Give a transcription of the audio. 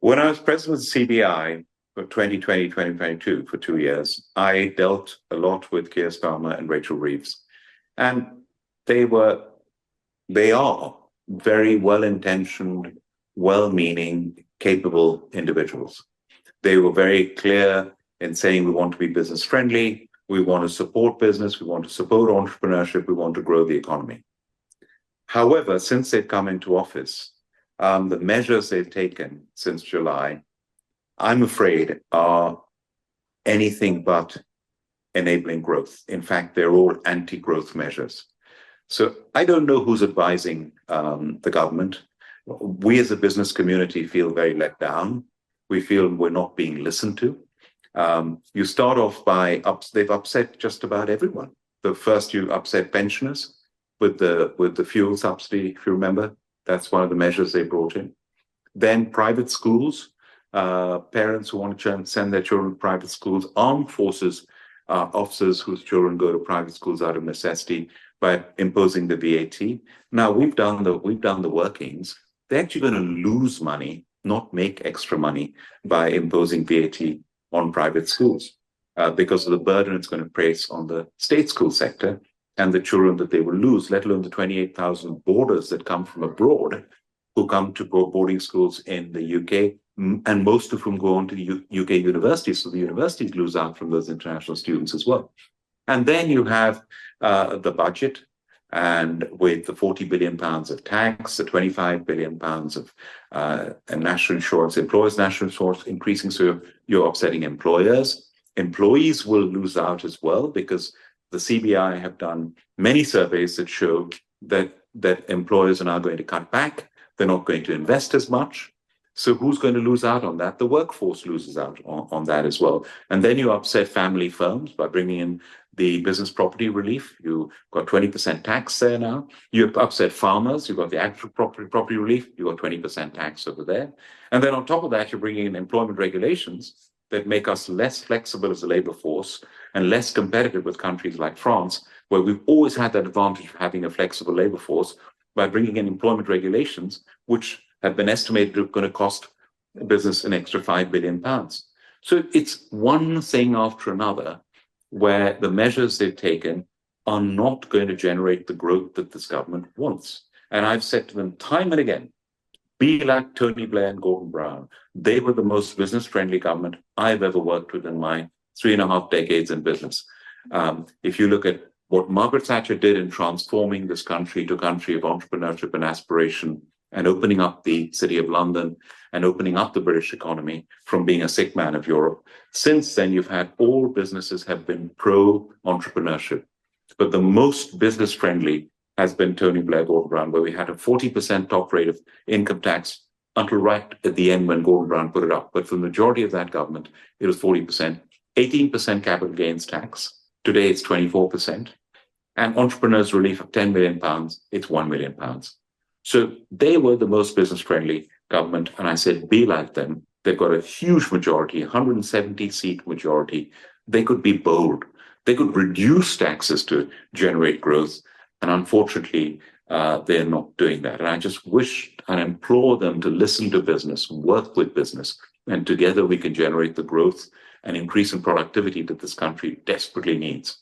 When I was president of the CBI for 2020, 2022, for 2 years, I dealt a lot with Keir Starmer and Rachel Reeves. And they were, they are very well-intentioned, well-meaning, capable individuals. They were very clear in saying we want to be business friendly, we want to support business, we want to support entrepreneurship, we want to grow the economy. However, since they've come into office, the measures they've taken since July, I'm afraid, are anything but enabling growth. In fact, they're all anti-growth measures. So I don't know who's advising the government. We as a business community feel very let down. We feel we're not being listened to. You start off by, they've upset just about everyone. The first you upset pensioners with the fuel subsidy, if you remember. That's one of the measures they brought in. Then private schools, parents who want to send their children to private schools, armed forces officers whose children go to private schools out of necessity by imposing the VAT. Now we've done the workings. They're actually going to lose money, not make extra money by imposing VAT on private schools because of the burden it's going to place on the state school sector and the children that they will lose, let alone the 28,000 boarders that come from abroad who come to boarding schools in the UK, and most of whom go on to UK universities. So the universities lose out from those international students as well. And then you have the budget, and with the £40 billion of tax, the £25 billion of national insurance, employers' national insurance increasing, so you're upsetting employers. Employees will lose out as well because the CBI have done many surveys that show that employers are now going to cut back. They're not going to invest as much. So who's going to lose out on that? The workforce loses out on that as well. And then you upset family firms by bringing in the business property relief. You've got 20% tax there now. You upset farmers. You've got the actual property relief. You've got 20% tax over there. And then on top of that, you're bringing in employment regulations that make us less flexible as a labor force and less competitive with countries like France, where we've always had that advantage of having a flexible labor force by bringing in employment regulations, which have been estimated to going to cost business an extra £5 billion. So it's one thing after another where the measures they've taken are not going to generate the growth that this government wants. And I've said to them time and again, be like Tony Blair and Gordon Brown. They were the most business-friendly government I've ever worked with in my 3.5 decades in business. If you look at what Margaret Thatcher did in transforming this country to a country of entrepreneurship and aspiration and opening up the City of London and opening up the British economy from being a sick man of Europe, since then you've had all businesses have been pro-entrepreneurship. But the most business-friendly has been Tony Blair, Gordon Brown, where we had a 40% top rate of income tax until right at the end when Gordon Brown put it up. But for the majority of that government, it was 40%, 18% capital gains tax. Today it's 24%. And entrepreneurs' relief of £10 million, it's £1 million. So they were the most business-friendly government. And I said, be like them. They've got a huge majority, 170-seat majority. They could be bold. They could reduce taxes to generate growth. And unfortunately, they're not doing that. And I just wish and implore them to listen to business, work with business, and together we can generate the growth and increase in productivity that this country desperately needs.